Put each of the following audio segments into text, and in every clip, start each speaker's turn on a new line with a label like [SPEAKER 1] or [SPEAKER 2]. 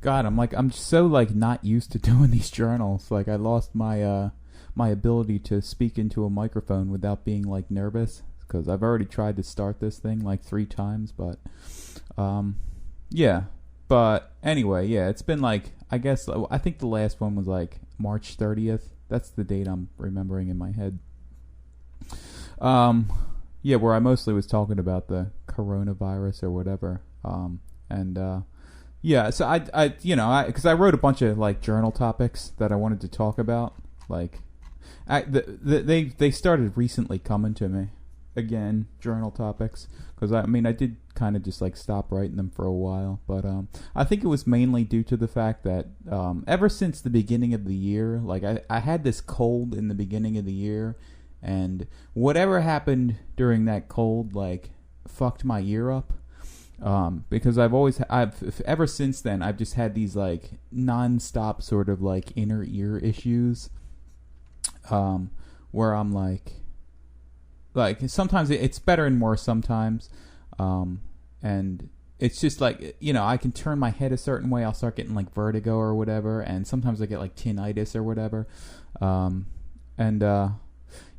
[SPEAKER 1] God, I'm so like not used to doing these journals. Like I lost my ability to speak into a microphone without being like nervous because I've already tried to start this thing like 3 times, but yeah. But anyway, yeah, it's been like I think the last one was like March 30th. That's the date I'm remembering in my head. Yeah, where I mostly was talking about the coronavirus or whatever. Yeah, so because I wrote a bunch of like journal topics that I wanted to talk about. Like, they started recently coming to me again, journal topics, because I did kind of just like stop writing them for a while, but I think it was mainly due to the fact that ever since the beginning of the year, like I had this cold in the beginning of the year, and whatever happened during that cold like fucked my ear up. Because I've ever since then I've just had these like non-stop sort of like inner ear issues, where I'm like sometimes it's better and worse sometimes, and it's just like, I can turn my head a certain way, I'll start getting like vertigo or whatever, and sometimes I get like tinnitus or whatever,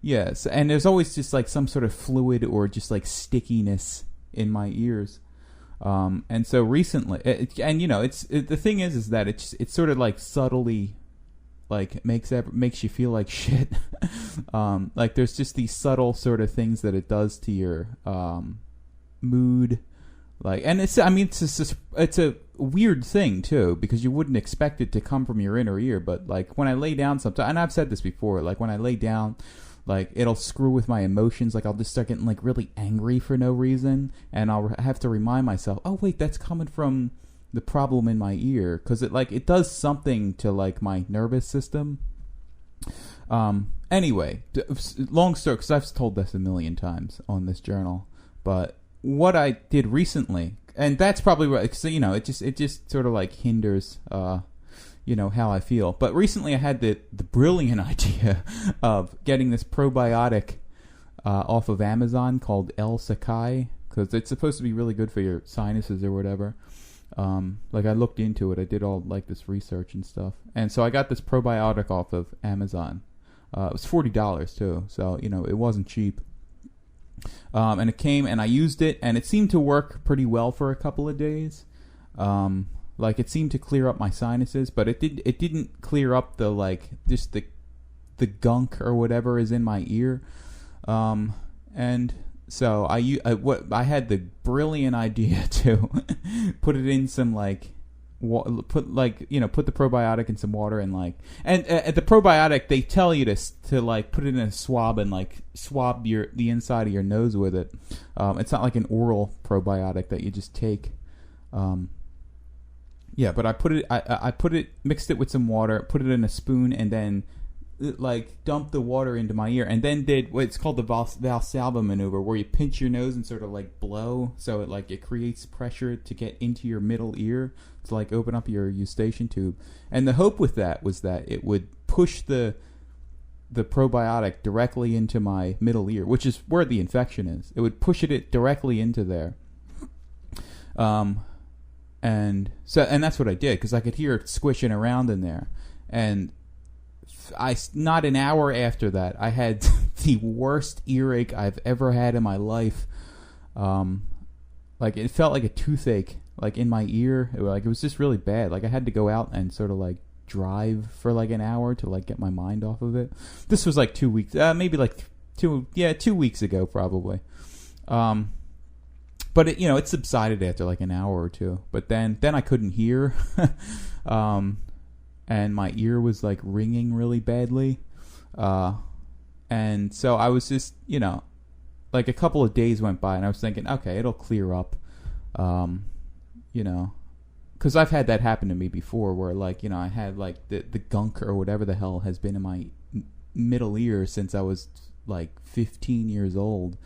[SPEAKER 1] yes, and there's always just like some sort of fluid or just like stickiness in my ears. And so recently, the thing is that it's sort of like subtly, like makes you feel like shit. Like there's just these subtle sort of things that it does to your mood, like, and it's a weird thing too, because you wouldn't expect it to come from your inner ear, but like when I lay down sometimes, and I've said this before, like when I lay down, like it'll screw with my emotions. Like I'll just start getting like really angry for no reason, and I'll have to remind myself, oh wait, that's coming from the problem in my ear, because it does something to like my nervous system. Anyway, long story, because I've told this a million times on this journal, but what I did recently, and that's probably right, because it just sort of like hinders how I feel. But recently I had the brilliant idea of getting this probiotic off of Amazon called El Sakai, because it's supposed to be really good for your sinuses or whatever. Like I looked into it, I did all like this research and stuff, and so I got this probiotic off of Amazon. It was $40 too, so it wasn't cheap. And it came, and I used it, and it seemed to work pretty well for a couple of days. Like it seemed to clear up my sinuses, but it didn't clear up the like just the gunk or whatever is in my ear. And so I had the brilliant idea to put it in some like put the probiotic in some water, and like at the probiotic they tell you to like put it in a swab and like swab the inside of your nose with it. It's not like an oral probiotic that you just take. Yeah, but I mixed it with some water, put it in a spoon, and then like dumped the water into my ear, and then did what's called the Valsalva maneuver, where you pinch your nose and sort of like blow, so it creates pressure to get into your middle ear to like open up your eustachian tube. And the hope with that was that it would push the probiotic directly into my middle ear, which is where the infection is. It would push it directly into there. And that's what I did, because I could hear it squishing around in there. And not an hour after that, I had the worst earache I've ever had in my life. Like it felt like a toothache, like in my ear. It was just really bad. Like I had to go out and sort of like drive for like an hour to like get my mind off of it. This was like 2 weeks, maybe like 2 weeks ago probably. But it subsided after like an hour or two. But then I couldn't hear, and my ear was like ringing really badly, and so I was just like a couple of days went by, and I was thinking, okay, it'll clear up, because I've had that happen to me before, where like I had like the gunk or whatever the hell has been in my middle ear since I was like 15 years old.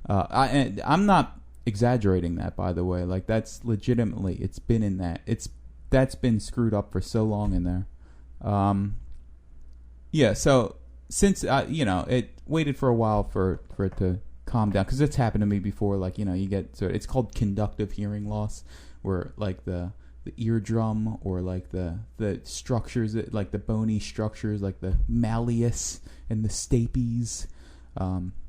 [SPEAKER 1] I'm not exaggerating that, by the way. Like that's legitimately, it's been in that's been screwed up for so long in there. Yeah, so since it waited for a while for it to calm down, because it's happened to me before. Like you get, so it's called conductive hearing loss, where like the eardrum, or like the structures, like the bony structures, like the malleus and the stapes.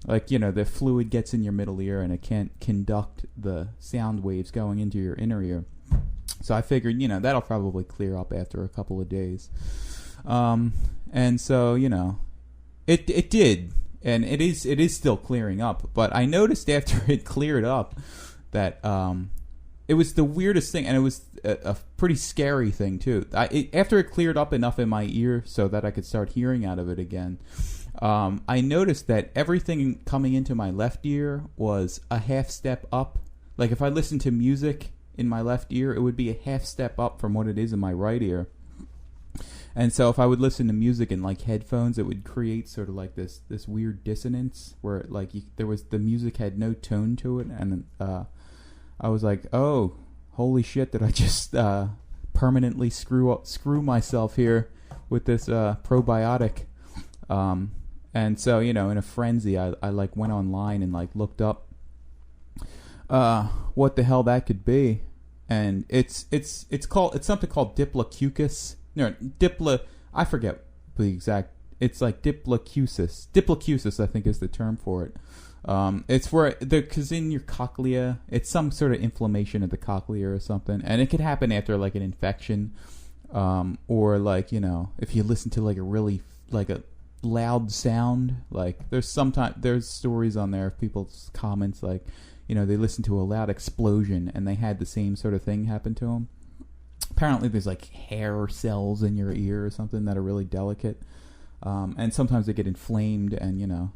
[SPEAKER 1] Like, the fluid gets in your middle ear and it can't conduct the sound waves going into your inner ear. So I figured, that'll probably clear up after a couple of days. And so, it did, and it is still clearing up. But I noticed after it cleared up that it was the weirdest thing, and it was a pretty scary thing too. After it cleared up enough in my ear so that I could start hearing out of it again, I noticed that everything coming into my left ear was a half step up. Like if I listened to music in my left ear, it would be a half step up from what it is in my right ear. And so if I would listen to music in like headphones, it would create sort of like this weird dissonance where like the music had no tone to it, and I was like, oh, holy shit, did I just permanently screw myself here with this probiotic? And so, in a frenzy, I like went online and like looked up what the hell that could be, and it's something called Diplacusis. No, I forget the exact. It's like Diplacusis. Diplacusis, I think, is the term for it. It's where because in your cochlea, it's some sort of inflammation of the cochlea or something, and it could happen after like an infection, or like if you listen to like a really like a loud sound. Like there's stories on there of people's comments like they listened to a loud explosion and they had the same sort of thing happen to them. Apparently there's like hair cells in your ear or something that are really delicate, and sometimes they get inflamed, and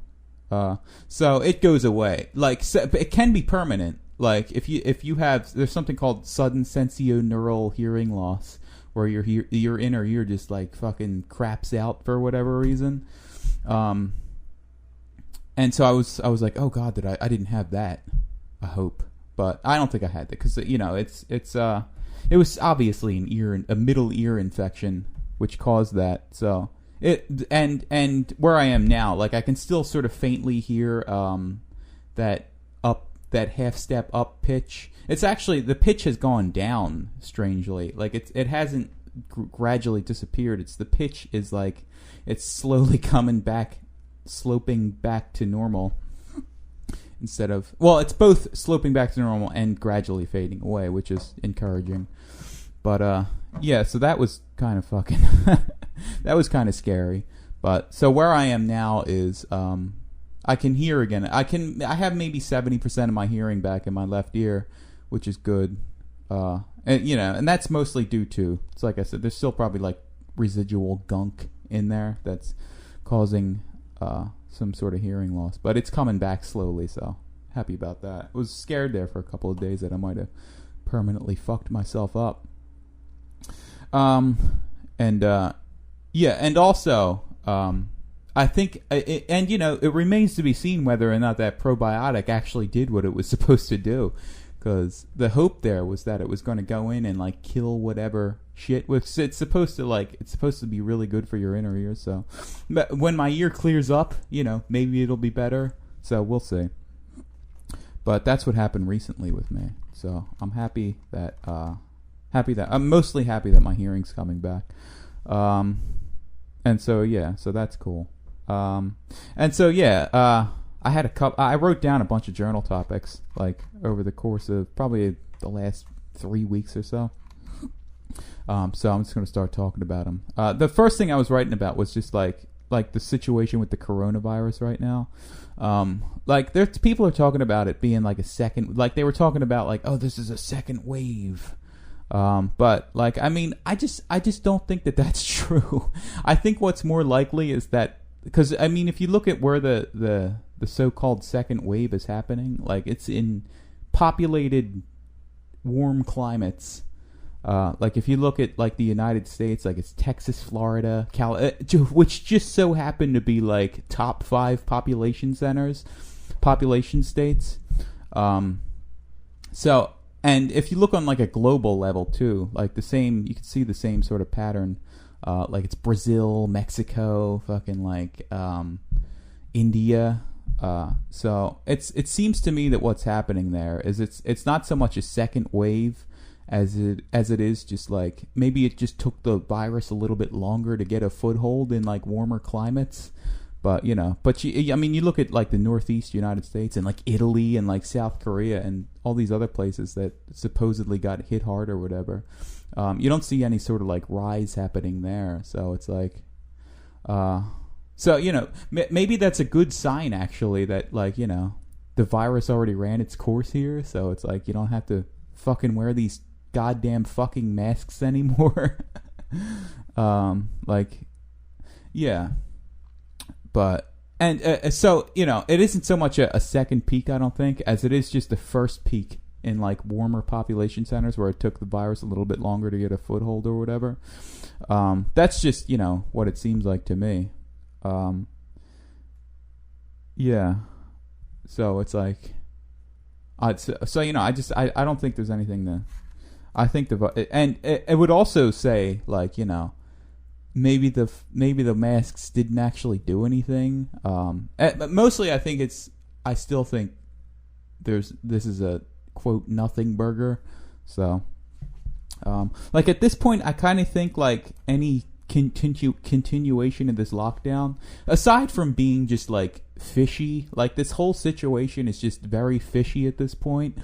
[SPEAKER 1] so it goes away. Like so, it can be permanent. Like if you have, there's something called sudden sensorineural hearing loss, where your inner ear just like fucking craps out for whatever reason. And so I was like, oh god, I didn't have that. I hope, but I don't think I had that because it was obviously a middle ear infection which caused that. So and where I am now, like I can still sort of faintly hear that half step up pitch. It's actually, the pitch has gone down strangely. Like it hasn't gradually disappeared. It's the pitch is like it's slowly sloping back to normal. Instead of, well, it's both sloping back to normal and gradually fading away, which is encouraging. But yeah, so that was kind of fucking that was kind of scary. But so where I am now is I can hear again. I have maybe 70% of my hearing back in my left ear, which is good. And that's mostly due to, it's like I said, there's still probably like residual gunk in there that's causing some sort of hearing loss, but it's coming back slowly, so happy about that. I was scared there for a couple of days that I might have permanently fucked myself up. And also I think it remains to be seen whether or not that probiotic actually did what it was supposed to do, because the hope there was that it was going to go in and like kill whatever shit was. It's supposed to be really good for your inner ear. So but when my ear clears up, maybe it'll be better. So we'll see. But that's what happened recently with me. So I'm happy that I'm mostly happy that my hearing's coming back. And so yeah, so that's cool. And so yeah, I wrote down a bunch of journal topics like over the course of probably the last 3 weeks or so. So I'm just going to start talking about them. The first thing I was writing about was just like the situation with the coronavirus right now. Like people are talking about it being like a second, like they were talking about like, oh, this is a second wave. But like, I mean, I just don't think that that's true. I think what's more likely is that, because I mean, if you look at where the so-called second wave is happening, like it's in populated warm climates. Like if you look at like the United States, like it's Texas, Florida, which just so happen to be like top 5 population states. So, and if you look on like a global level too, like you can see the same sort of pattern. Like it's Brazil, Mexico, fucking like India. So it seems to me that what's happening there is it's not so much a second wave as it is just like maybe it just took the virus a little bit longer to get a foothold in like warmer climates. But I mean, you look at like the Northeast United States and like Italy and like South Korea and all these other places that supposedly got hit hard or whatever. You don't see any sort of like rise happening there. So it's like, maybe that's a good sign actually that like, the virus already ran its course here. So it's like, you don't have to fucking wear these goddamn fucking masks anymore. Yeah. But, so, it isn't so much a second peak, I don't think, as it is just the first peak in, like, warmer population centers where it took the virus a little bit longer to get a foothold or whatever. That's just, what it seems like to me. Yeah. So it's like, I don't think there's anything to, I think and it would also say, like, maybe the masks didn't actually do anything. But mostly, I still think this is a quote nothing burger. So, like at this point, I kind of think like any continuation of this lockdown, aside from being just like fishy, like this whole situation is just very fishy at this point.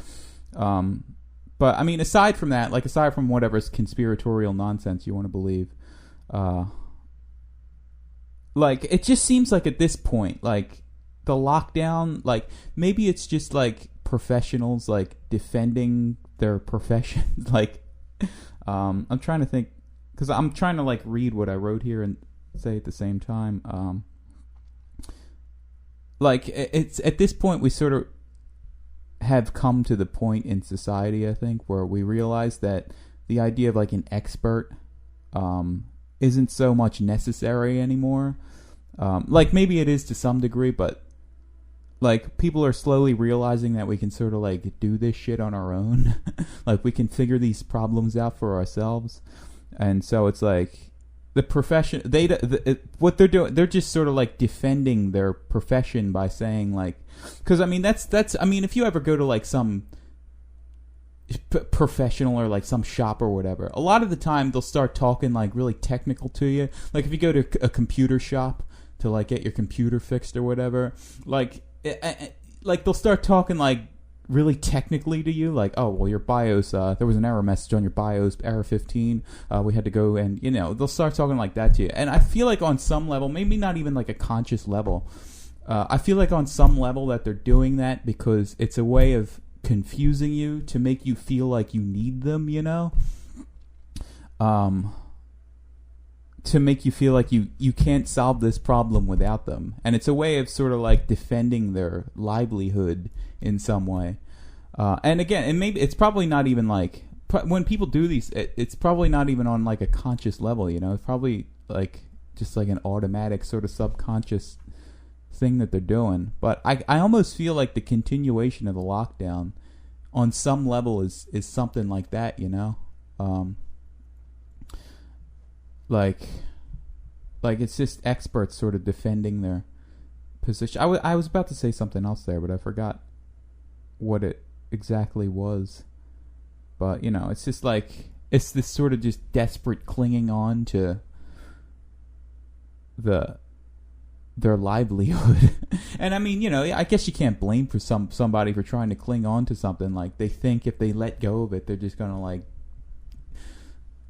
[SPEAKER 1] But I mean, aside from that, like aside from whatever's conspiratorial nonsense you want to believe. Like it just seems like at this point, like the lockdown, like maybe it's just like professionals like defending their profession. Like, I'm trying to think because I'm trying to like read what I wrote here and say at the same time. Like it's at this point we sort of have come to the point in society, I think, where we realize that the idea of like an expert, isn't so much necessary anymore. Like maybe it is to some degree, but like people are slowly realizing that we can sort of like do this shit on our own. Like we can figure these problems out for ourselves. And so it's like the profession, what they're doing, they're just sort of like defending their profession by saying like, cause I mean, that's, I mean, if you ever go to like some professional or like some shop or whatever, a lot of the time they'll start talking like really technical to you. Like if you go to a computer shop to like get your computer fixed or whatever, like they'll start talking like really technically to you, like, oh well, your BIOS, there was an error message on your BIOS, error 15, we had to go, and they'll start talking like that to you. And I feel like on some level, maybe not even like a conscious level, I feel like on some level that they're doing that because it's a way of confusing you to make you feel like you need them, to make you feel like you can't solve this problem without them. And it's a way of sort of like defending their livelihood in some way. And again, and maybe it's probably not even like, when people do these, it's probably not even on like a conscious level, it's probably like just like an automatic sort of subconscious thing that they're doing. But I almost feel like the continuation of the lockdown on some level is something like that, like it's just experts sort of defending their position. I was about to say something else there, but I forgot what it exactly was. But it's just like it's this sort of just desperate clinging on to their livelihood. And I mean, I guess you can't blame for somebody for trying to cling on to something. Like they think if they let go of it, they're just gonna like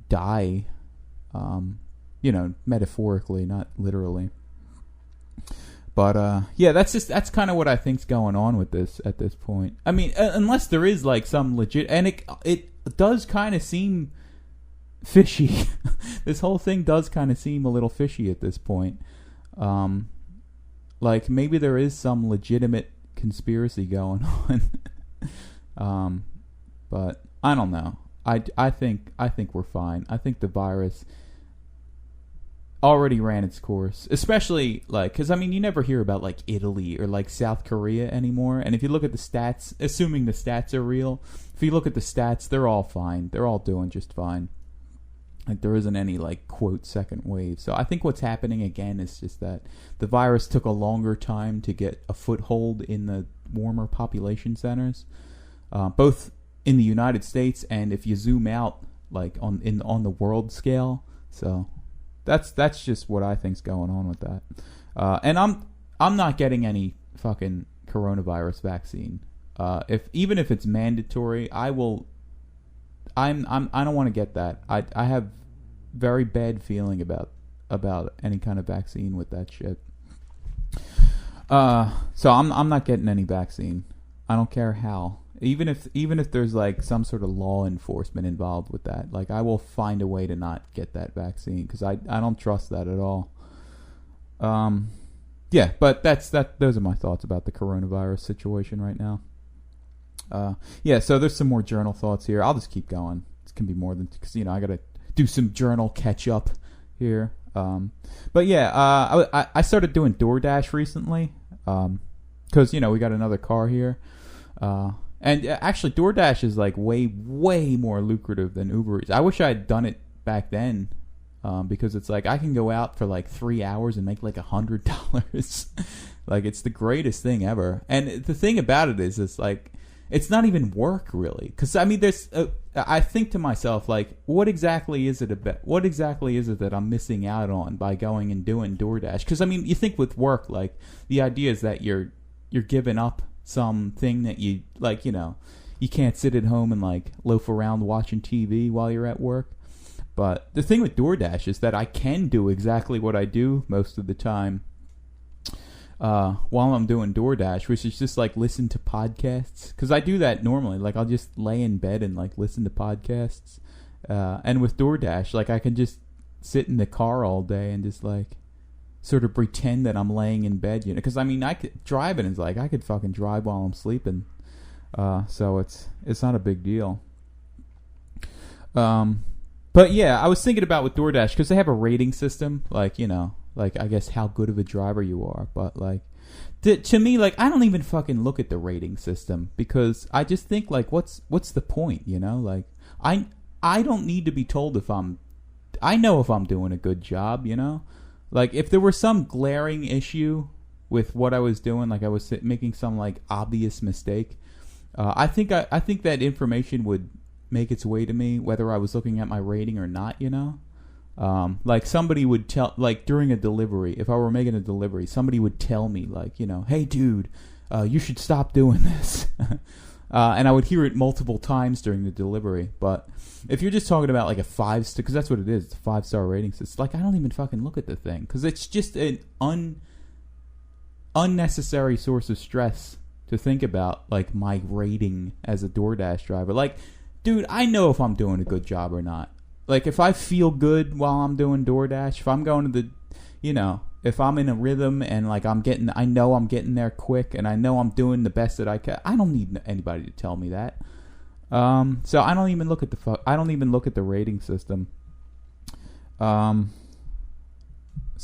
[SPEAKER 1] die, metaphorically, not literally. But yeah, that's kind of what I think's going on with this at this point. I mean, unless there is like some legit, and it does kind of seem fishy. This whole thing does kind of seem a little fishy at this point. Like maybe there is some legitimate conspiracy going on. But I don't know. I think we're fine. I think the virus already ran its course, especially like because I mean you never hear about like Italy or like South Korea anymore. And if you look at the stats, assuming the stats are real, if you look at the stats, they're all fine. They're all doing just fine. Like there isn't any like quote second wave. So I think what's happening again is just that the virus took a longer time to get a foothold in the warmer population centers, both in the United States, and if you zoom out, like on the world scale. So that's just what I think's going on with that. And I'm not getting any fucking coronavirus vaccine. Even if it's mandatory, I will. I don't want to get that. I have very bad feeling about any kind of vaccine with that shit. So I'm not getting any vaccine. I don't care how. Even if there's like some sort of law enforcement involved with that, like I will find a way to not get that vaccine because I don't trust that at all. Yeah, but those are my thoughts about the coronavirus situation right now. Yeah, so there's some more journal thoughts here. I'll just keep going. It's gonna be more than because I gotta do some journal catch up here. But yeah, I started doing DoorDash recently because we got another car here. And actually, DoorDash is like way more lucrative than Uber Eats. I wish I had done it back then, because it's like I can go out for like 3 hours and make like $100. Like it's the greatest thing ever. And the thing about it is, it's like it's not even work really. Because I mean, I think to myself like, what exactly is it that I'm missing out on by going and doing DoorDash? Because I mean, you think with work, like the idea is that you're giving up something that you like, you can't sit at home and like loaf around watching TV while you're at work. But the thing with DoorDash is that I can do exactly what I do most of the time while I'm doing DoorDash, which is just like listen to podcasts. Because I do that normally. Like I'll just lay in bed and like listen to podcasts. And with DoorDash, like I can just sit in the car all day and just like sort of pretend that I'm laying in bed, because I mean, I could drive it, and it's like I could fucking drive while I'm sleeping, so it's not a big deal. But yeah, I was thinking about with DoorDash because they have a rating system, like like I guess how good of a driver you are, but like to me, like I don't even fucking look at the rating system because I just think like what's the point, like I don't need to be told I know if I'm doing a good job, Like, if there were some glaring issue with what I was doing, like I was making some, like, obvious mistake, I think that information would make its way to me, whether I was looking at my rating or not, Like, somebody would tell, like, during a delivery, if I were making a delivery, somebody would tell me, like, hey, dude, you should stop doing this. And I would hear it multiple times during the delivery. But if you're just talking about like a 5-star, because that's what it is, it's a 5-star rating. So it's like I don't even fucking look at the thing because it's just an unnecessary source of stress to think about like my rating as a DoorDash driver. Like, dude, I know if I'm doing a good job or not. Like if I feel good while I'm doing DoorDash, if I'm going to the, if I'm in a rhythm and like I know I'm getting there quick and I know I'm doing the best that I can, I don't need anybody to tell me that. So I don't even look at the rating system. So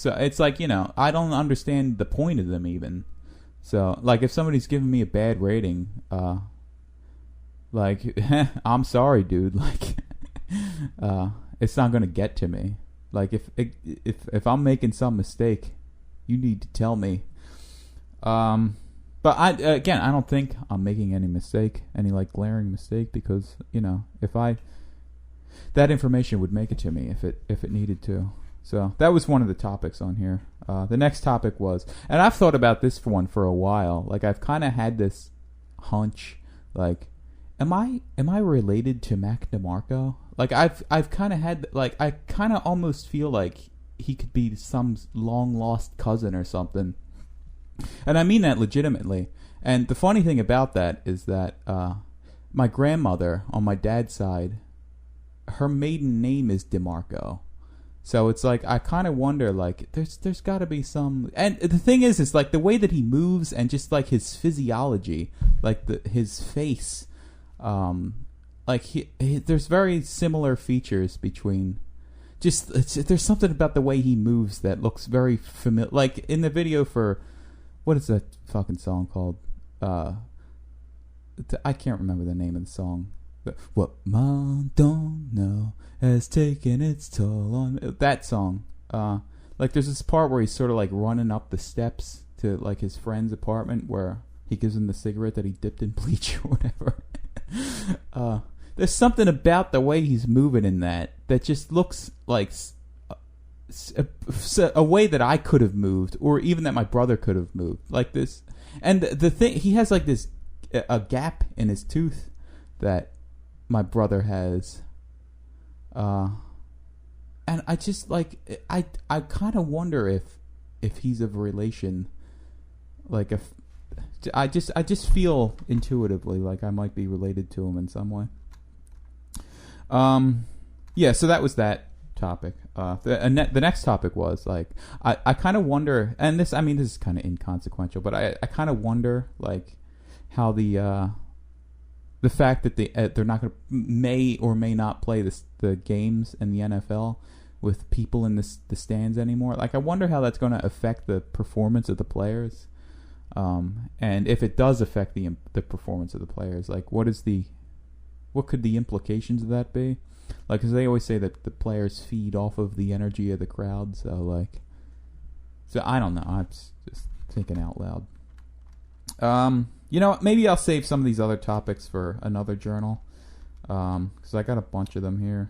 [SPEAKER 1] it's like, I don't understand the point of them even. So like if somebody's giving me a bad rating, like I'm sorry, dude, like it's not going to get to me. Like if I'm making some mistake, you need to tell me. But I don't think I'm making any like glaring mistake because that information would make it to me if it needed to. So that was one of the topics on here. The next topic was, and I've thought about this for a while. Like I've kind of had this hunch, like, am I related to Mac DeMarco? Like I've kind of had, like, I kind of almost feel like he could be some long lost cousin or something. And I mean that legitimately. And the funny thing about that is that my grandmother on my dad's side, her maiden name is DeMarco. So it's like I kind of wonder, like, there's got to be some. And the thing is, it's like the way that he moves and just like his physiology, like his face. Like there's very similar features between. There's something about the way he moves that looks very familiar. Like in the video for, what is that fucking song called? I can't remember the name of the song. But what Mom don't know has taken its toll on me. That song. Like there's this part where he's sort of like running up the steps to like his friend's apartment where he gives him the cigarette that he dipped in bleach or whatever. There's something about the way he's moving in that just looks like a way that I could have moved, or even that my brother could have moved, like this. And the thing, he has like this a gap in his tooth that my brother has, and I just like I kind of wonder if he's of relation, like if I just feel intuitively like I might be related to him in some way. Yeah, so that was that topic. The next topic was like I kind of wonder, and this is kind of inconsequential, but I kind of wonder like how the fact that they're not going to may or may not play the games in the NFL with people in the stands anymore. Like, I wonder how that's going to affect the performance of the players, and if it does affect the performance of the players, like what could the implications of that be? Like, because they always say that the players feed off of the energy of the crowd, so I don't know. I'm just thinking out loud. Maybe I'll save some of these other topics for another journal, because I got a bunch of them here.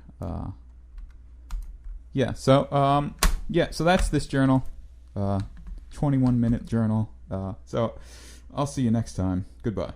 [SPEAKER 1] So that's this journal, 21-minute journal. So I'll see you next time. Goodbye.